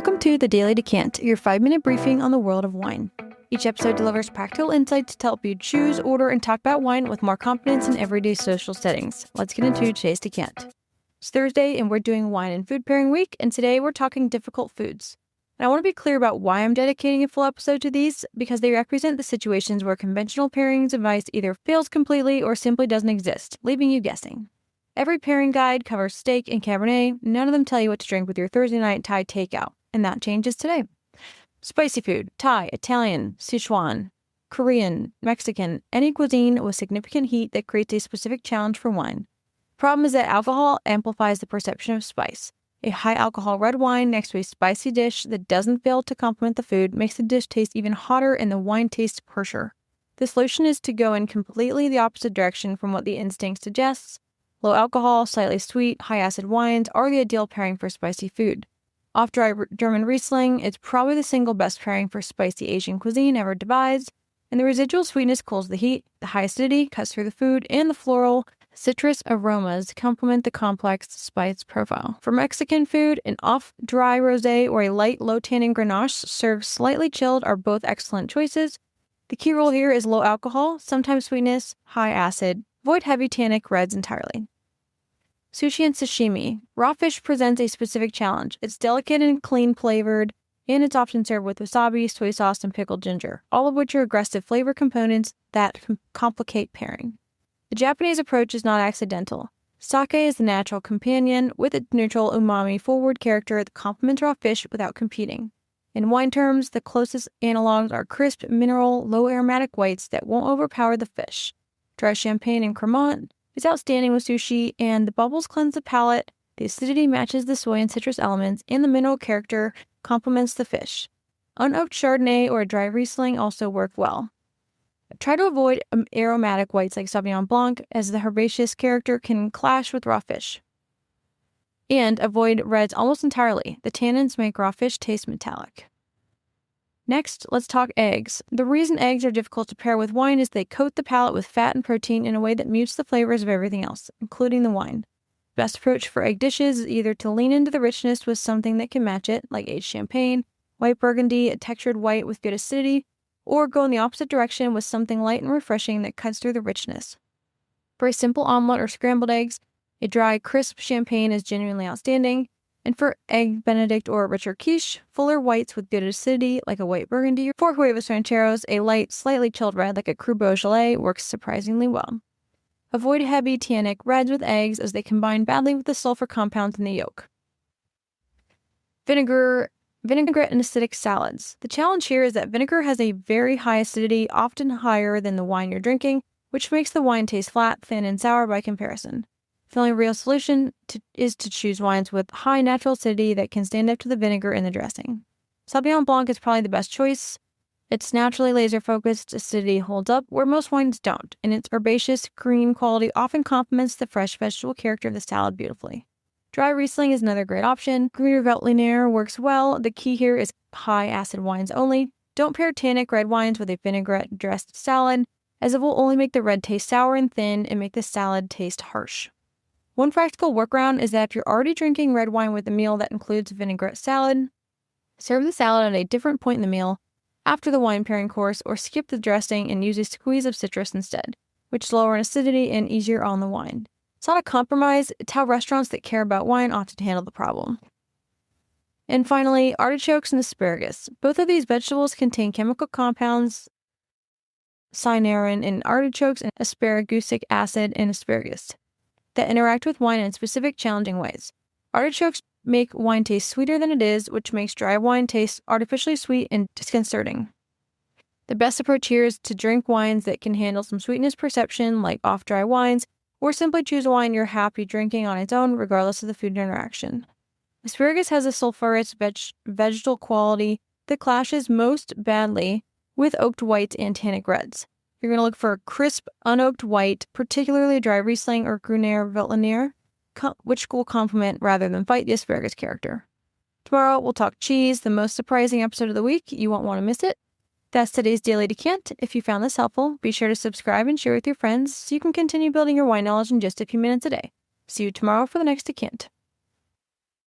Welcome to the Daily Decant, your 5-minute briefing on the world of wine. Each episode delivers practical insights to help you choose, order, and talk about wine with more confidence in everyday social settings. Let's get into today's decant. It's Thursday, and we're doing wine and food pairing week, and today we're talking difficult foods. And I want to be clear about why I'm dedicating a full episode to these, because they represent the situations where conventional pairings advice either fails completely or simply doesn't exist, leaving you guessing. Every pairing guide covers steak and Cabernet. None of them tell you what to drink with your Thursday night Thai takeout, and that changes today. Spicy food, Thai, Italian, Sichuan, Korean, Mexican, any cuisine with significant heat that creates a specific challenge for wine. Problem is that alcohol amplifies the perception of spice. A high alcohol red wine next to a spicy dish that doesn't fail to complement the food makes the dish taste even hotter and the wine taste harsher. The solution is to go in completely the opposite direction from what the instinct suggests. Low alcohol, slightly sweet, high acid wines are the ideal pairing for spicy food. Off-dry German Riesling is probably the single best pairing for spicy Asian cuisine ever devised, and the residual sweetness cools the heat, the high acidity cuts through the food, and the floral, citrus aromas complement the complex spice profile. For Mexican food, an off-dry rosé or a light, low-tannin Grenache served slightly chilled are both excellent choices. The key rule here is low alcohol, sometimes sweetness, high acid. Avoid heavy tannic reds entirely. Sushi and sashimi. Raw fish presents a specific challenge. It's delicate and clean flavored, and it's often served with wasabi, soy sauce, and pickled ginger, all of which are aggressive flavor components that complicate pairing. The Japanese approach is not accidental. Sake is the natural companion with its neutral umami-forward character that complements raw fish without competing. In wine terms, the closest analogs are crisp, mineral, low aromatic whites that won't overpower the fish. Dry champagne and Cremant is outstanding with sushi, and the bubbles cleanse the palate, the acidity matches the soy and citrus elements, and the mineral character complements the fish. Unoaked Chardonnay or a dry Riesling also work well. Try to avoid aromatic whites like Sauvignon Blanc, as the herbaceous character can clash with raw fish. And avoid reds almost entirely. The tannins make raw fish taste metallic. Next, let's talk eggs. The reason eggs are difficult to pair with wine is they coat the palate with fat and protein in a way that mutes the flavors of everything else, including the wine. The best approach for egg dishes is either to lean into the richness with something that can match it, like aged champagne, white burgundy, a textured white with good acidity, or go in the opposite direction with something light and refreshing that cuts through the richness. For a simple omelet or scrambled eggs, a dry, crisp champagne is genuinely outstanding. And for egg benedict or a richer quiche, fuller whites with good acidity like a white burgundy, or for huevos rancheros, a light, slightly chilled red like a cru Beaujolais works surprisingly well. Avoid heavy tannic reds with eggs as they combine badly with the sulfur compounds in the yolk. Vinaigrette and acidic salads. The challenge here is that vinegar has a very high acidity, often higher than the wine you're drinking, which makes the wine taste flat, thin, and sour by comparison. The only real solution is to choose wines with high natural acidity that can stand up to the vinegar in the dressing. Sauvignon Blanc is probably the best choice. Its naturally laser-focused acidity holds up where most wines don't, and its herbaceous green quality often complements the fresh vegetable character of the salad beautifully. Dry Riesling is another great option. Grüner Veltliner works well. The key here is high acid wines only. Don't pair tannic red wines with a vinaigrette-dressed salad, as it will only make the red taste sour and thin and make the salad taste harsh. One practical workaround is that if you're already drinking red wine with a meal that includes vinaigrette salad, serve the salad at a different point in the meal, after the wine pairing course, or skip the dressing and use a squeeze of citrus instead, which is lower in acidity and easier on the wine. It's not a compromise, it's how restaurants that care about wine often handle the problem. And finally, artichokes and asparagus. Both of these vegetables contain chemical compounds, cynarin in artichokes and asparagusic acid in asparagus, that interact with wine in specific challenging ways. Artichokes make wine taste sweeter than it is, which makes dry wine taste artificially sweet and disconcerting. The best approach here is to drink wines that can handle some sweetness perception, like off-dry wines, or simply choose a wine you're happy drinking on its own, regardless of the food interaction. Asparagus has a sulfurous vegetal quality that clashes most badly with oaked whites and tannic reds. You're going to look for a crisp, unoaked white, particularly dry Riesling or Grüner Veltliner, which will complement rather than fight the asparagus character. Tomorrow, we'll talk cheese, the most surprising episode of the week. You won't want to miss it. That's today's Daily Decant. If you found this helpful, be sure to subscribe and share with your friends so you can continue building your wine knowledge in just a few minutes a day. See you tomorrow for the next Decant.